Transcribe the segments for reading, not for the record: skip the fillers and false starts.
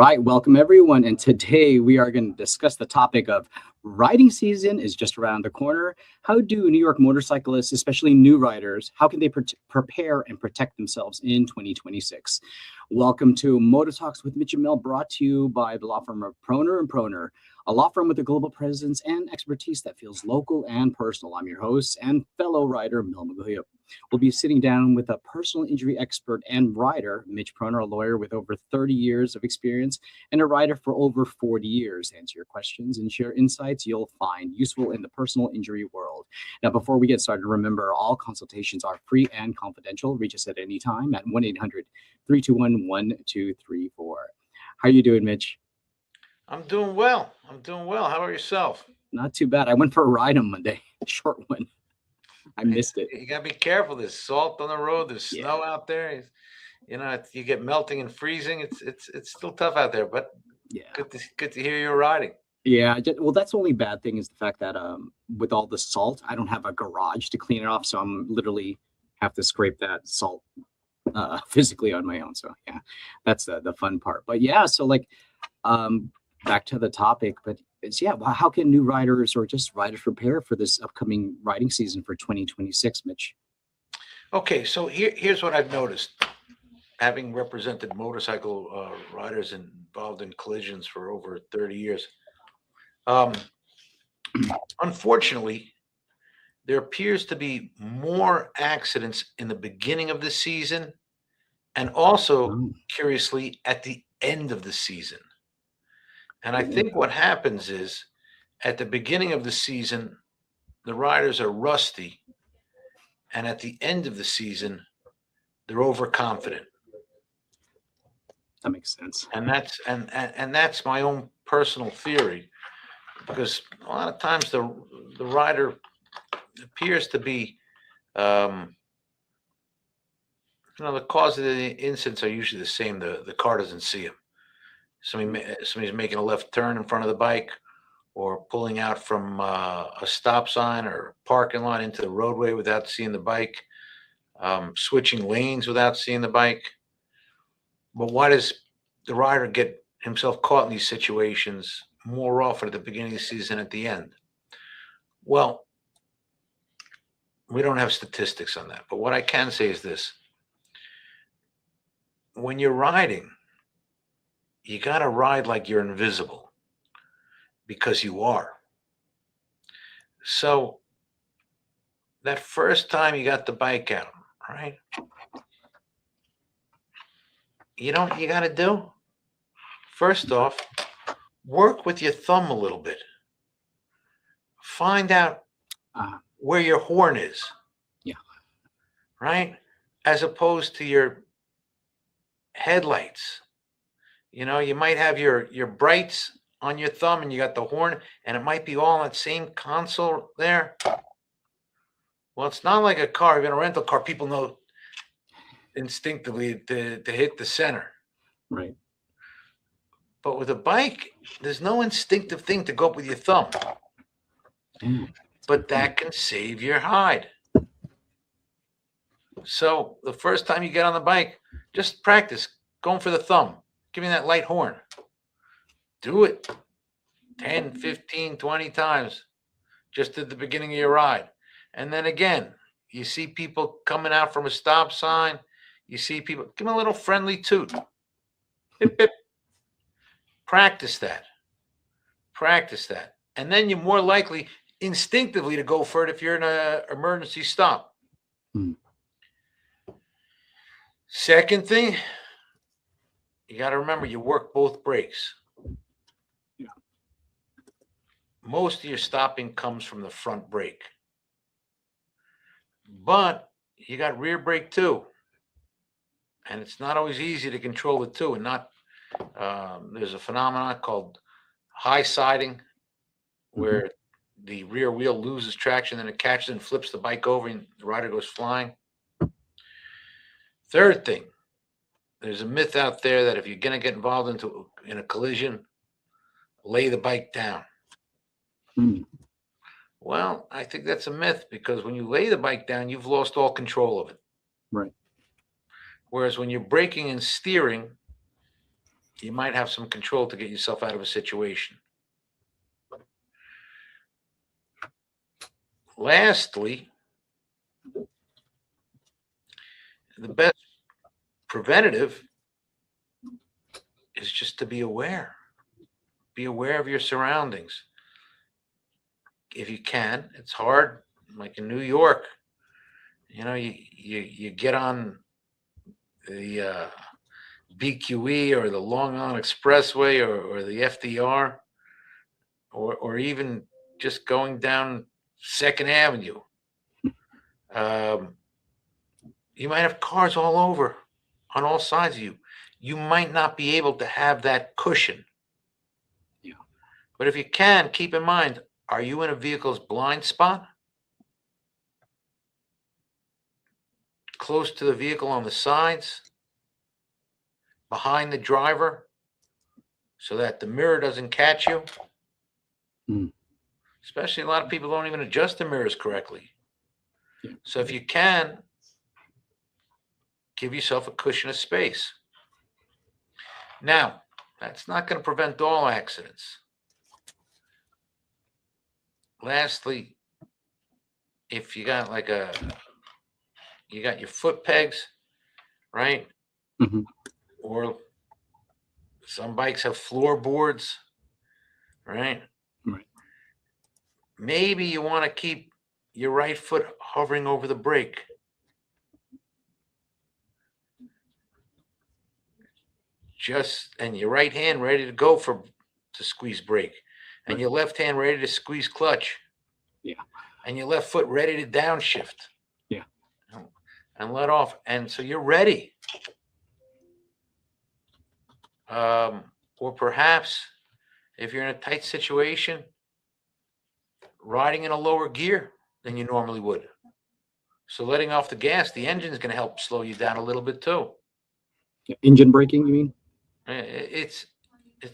right, welcome everyone. And today we are going to discuss the topic of riding season is just around the corner. How do New York motorcyclists, especially new riders, how can they prepare and protect themselves in 2026? Welcome to MotoTalks with Mitch Mel, brought to you by the law firm of Proner and Proner, a law firm with a global presence and expertise that feels local and personal. I'm your host and fellow rider, Mel Maguio. We'll be sitting down with a personal injury expert and rider, Mitch Proner, a lawyer with over 30 years of experience and a rider for over 40 years. Answer your questions and share insights you'll find useful in the personal injury world. Now, before we get started, remember all consultations are free and confidential. Reach us at any time at 1-800-321-1234. How are you doing, Mitch? I'm doing well. How about yourself? Not too bad. I went for a ride on Monday, short one. I missed it. You gotta be careful. There's salt on the road. There's snow out there. You get melting and freezing. It's still tough out there. But good to hear you're riding. Yeah, well, that's the only bad thing is the fact that with all the salt, I don't have a garage to clean it off, so I'm literally have to scrape that salt physically on my own. So yeah, that's the fun part. But yeah, so like back to the topic, but how can new riders or just riders prepare for this upcoming riding season for 2026, Mitch? Okay, so here's what I've noticed, having represented motorcycle riders involved in collisions for over 30 years. Unfortunately, there appears to be more accidents in the beginning of the season and also, curiously, at the end of the season. And I think what happens is at the beginning of the season, the riders are rusty. And at the end of the season, they're overconfident. That makes sense. And that's my own personal theory, because a lot of times the rider appears to be, the cause of the incidents are usually the same. The car doesn't see him. Somebody's making a left turn in front of the bike, or pulling out from a stop sign or parking lot into the roadway without seeing the bike, switching lanes without seeing the bike. But why does the rider get himself caught in these situations more often at the beginning of the season than at the end? Well, we don't have statistics on that. But what I can say is this. When you're riding, you got to ride like you're invisible, because you are. So that first time you got the bike out, right? You know what you got to do? First off, work with your thumb a little bit. Find out where your horn is. Yeah. Right? As opposed to your headlights. You might have your brights on your thumb and you got the horn, and it might be all on that same console there. Well, it's not like a car. Even a rental car, people know instinctively to hit the center. Right. But with a bike, there's no instinctive thing to go up with your thumb. But that can save your hide. So the first time you get on the bike, just practice going for the thumb. Give me that light horn. Do it 10, 15, 20 times just at the beginning of your ride. And then again, you see people coming out from a stop sign. You see people, give them a little friendly toot. Hip, hip. Practice that. And then you're more likely instinctively to go for it if you're in an emergency stop. Second thing, you got to remember you work both brakes. Yeah. Most of your stopping comes from the front brake. But you got rear brake too. And it's not always easy to control the two. And there's a phenomenon called high siding, where the rear wheel loses traction, then it catches and flips the bike over and the rider goes flying. Third thing, there's a myth out there that if you're going to get involved in a collision, lay the bike down. Well, I think that's a myth, because when you lay the bike down, you've lost all control of it. Right. Whereas when you're braking and steering, you might have some control to get yourself out of a situation. Lastly, the best preventative is just to be aware. Be aware of your surroundings. If you can, it's hard. Like in New York, you get on the BQE or the Long Island Expressway or the FDR, or even just going down Second Avenue. You might have cars all over on all sides of you. You might not be able to have that cushion. Yeah. But if you can, keep in mind, are you in a vehicle's blind spot? Close to the vehicle on the sides? Behind the driver? So that the mirror doesn't catch you? Especially a lot of people don't even adjust the mirrors correctly. Yeah. So if you can, give yourself a cushion of space. Now, that's not going to prevent all accidents. Lastly, if you got you got your foot pegs, right? Mm-hmm. Or some bikes have floorboards, right? Right. Maybe you want to keep your right foot hovering over the brake. And your right hand ready to go to squeeze brake, and Right. your left hand ready to squeeze clutch. Yeah. And your left foot ready to downshift. Yeah. And let off. And so you're ready. Or perhaps if you're in a tight situation, riding in a lower gear than you normally would. So letting off the gas, the engine is going to help slow you down a little bit too. Yeah. Engine braking, you mean? It's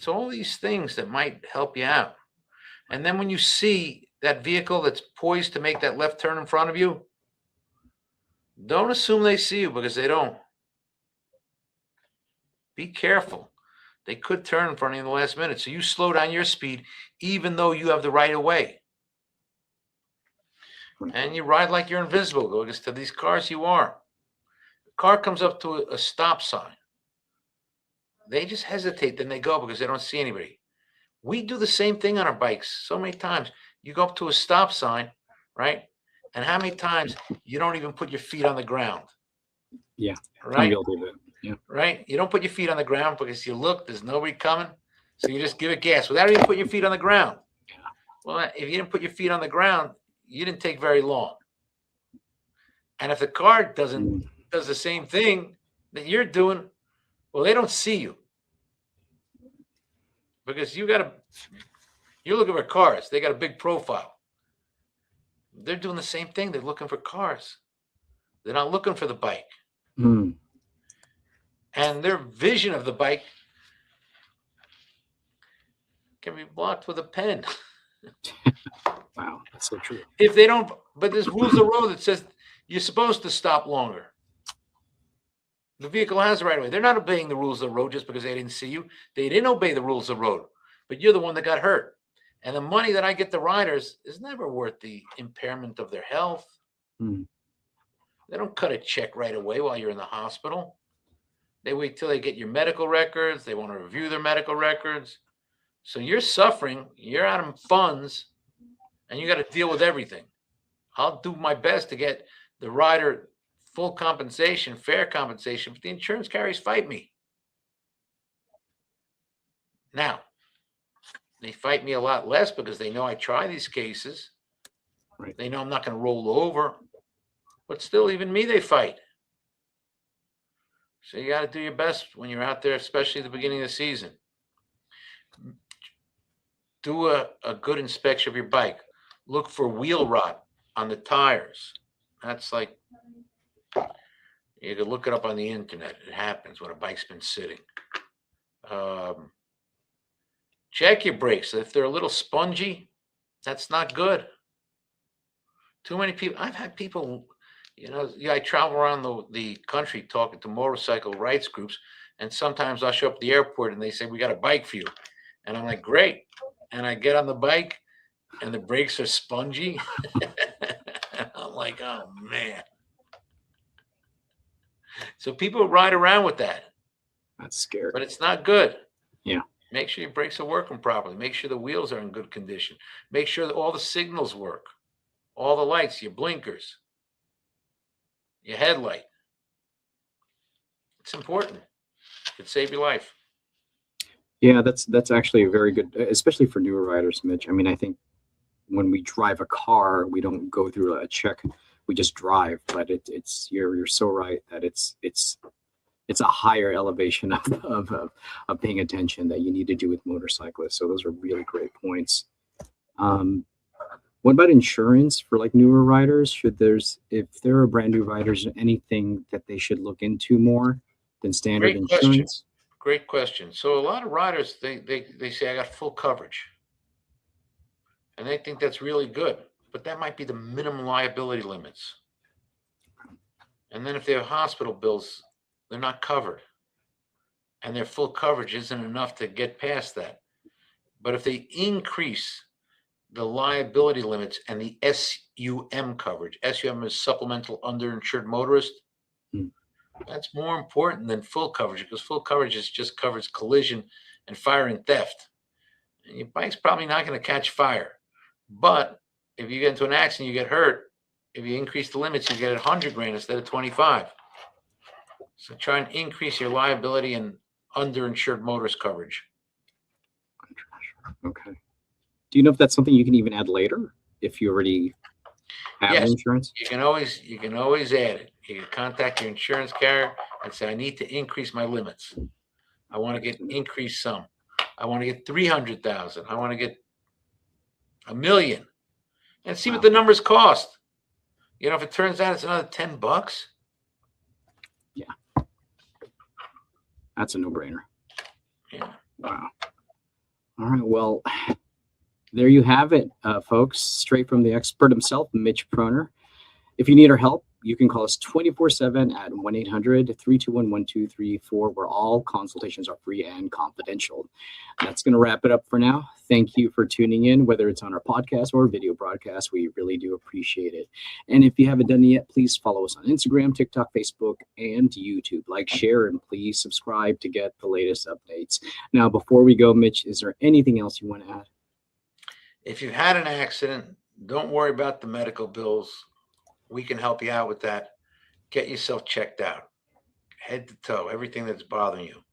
all these things that might help you out. And then when you see that vehicle that's poised to make that left turn in front of you, don't assume they see you, because they don't. Be careful. They could turn in front of you in the last minute. So you slow down your speed, even though you have the right of way. And you ride like you're invisible, because to these cars you are. The car comes up to a stop sign. They just hesitate, then they go, because they don't see anybody. We do the same thing on our bikes so many times. You go up to a stop sign, right? And how many times you don't even put your feet on the ground? Yeah. Right? Yeah. Right? You don't put your feet on the ground because you look, there's nobody coming. So you just give it gas without even putting your feet on the ground. Yeah. Well, if you didn't put your feet on the ground, you didn't take very long. And if the car does the same thing that you're doing, well, they don't see you. Because you're looking for cars. They got a big profile. They're doing the same thing. They're looking for cars. They're not looking for the bike. Mm. And their vision of the bike can be blocked with a pen. Wow, that's so true. If they don't, but there's rules of the road that says you're supposed to stop longer. The vehicle has the right of way. They're not obeying the rules of the road just because they didn't see you. They didn't obey the rules of the road, but you're the one that got hurt. And the money that I get the riders is never worth the impairment of their health. Mm. They don't cut a check right away while you're in the hospital. They wait till they get your medical records. They want to review their medical records. So you're suffering, you're out of funds, and you got to deal with everything. I'll do my best to get the rider full compensation, fair compensation, but the insurance carriers fight me. Now, they fight me a lot less because they know I try these cases. Right. They know I'm not going to roll over, but still, even me, they fight. So you got to do your best when you're out there, especially at the beginning of the season. Do a good inspection of your bike. Look for wheel rot on the tires. That's like, you can look it up on the internet. It happens when a bike's been sitting. Check your brakes. If they're a little spongy, that's not good. Too many people. I've had people, I travel around the country talking to motorcycle rights groups, And sometimes I'll show up at the airport and they say, we got a bike for you. And I'm like, great. And I get on the bike and the brakes are spongy. And I'm like, oh man. So people ride around with that. That's scary. But it's not good. Yeah. Make sure your brakes are working properly. Make sure the wheels are in good condition. Make sure that all the signals work. All the lights, your blinkers, your headlight. It's important. It could save your life. Yeah, that's actually a very good, especially for newer riders, Mitch. I mean, I think when we drive a car, we don't go through a check. We just drive. But it's you're so right that it's a higher elevation of paying attention that you need to do with motorcyclists. So those are really great points. What about insurance for like newer riders? If there are brand new riders, anything that they should look into more than standard Great insurance? question. Great question. So a lot of riders, they say I got full coverage. And they think that's really good. But that might be the minimum liability limits. And then if they have hospital bills, they're not covered. And their full coverage isn't enough to get past that. But if they increase the liability limits and the SUM coverage, SUM is supplemental underinsured motorist, that's more important than full coverage, because full coverage just covers collision and fire and theft. And your bike's probably not going to catch fire. But if you get into an accident, you get hurt, if you increase the limits, you get 100 grand instead of 25. So try and increase your liability and underinsured motorist coverage. Okay. Do you know if that's something you can even add later if you already have Yes, insurance? you can always add it. You can contact your insurance carrier and say, I need to increase my limits. I want to get increased sum. I want to get 300,000. I want to get $1 million. And see what the numbers cost. You know, if it turns out it's another $10. Yeah. That's a no-brainer. Yeah. Wow. All right. Well, there you have it, folks. Straight from the expert himself, Mitch Proner. If you need our help, you can call us 24/7 at 1-800-321-1234, where all consultations are free and confidential. That's going to wrap it up for now. Thank you for tuning in, whether it's on our podcast or video broadcast. We really do appreciate it. And if you haven't done it yet, please follow us on Instagram, TikTok, Facebook, and YouTube. Like, share, and please subscribe to get the latest updates. Now, before we go, Mitch, is there anything else you want to add? If you've had an accident, don't worry about the medical bills. We can help you out with that. Get yourself checked out, head to toe, everything that's bothering you.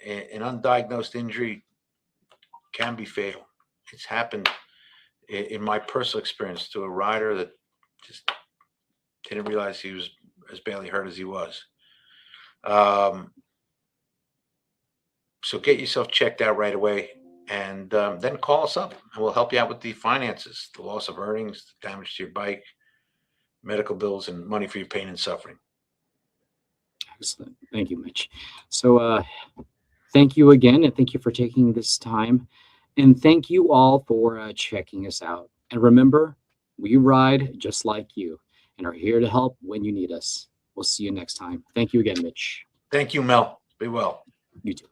An undiagnosed injury can be fatal. It's happened in my personal experience to a rider that just didn't realize he was as badly hurt as he was. So get yourself checked out right away, and then call us up and we'll help you out with the finances, the loss of earnings, the damage to your bike, medical bills, and money for your pain and suffering. Excellent. Thank you, Mitch. So thank you again, and thank you for taking this time. And thank you all for checking us out. And remember, we ride just like you and are here to help when you need us. We'll see you next time. Thank you again, Mitch. Thank you, Mel. Be well. You too.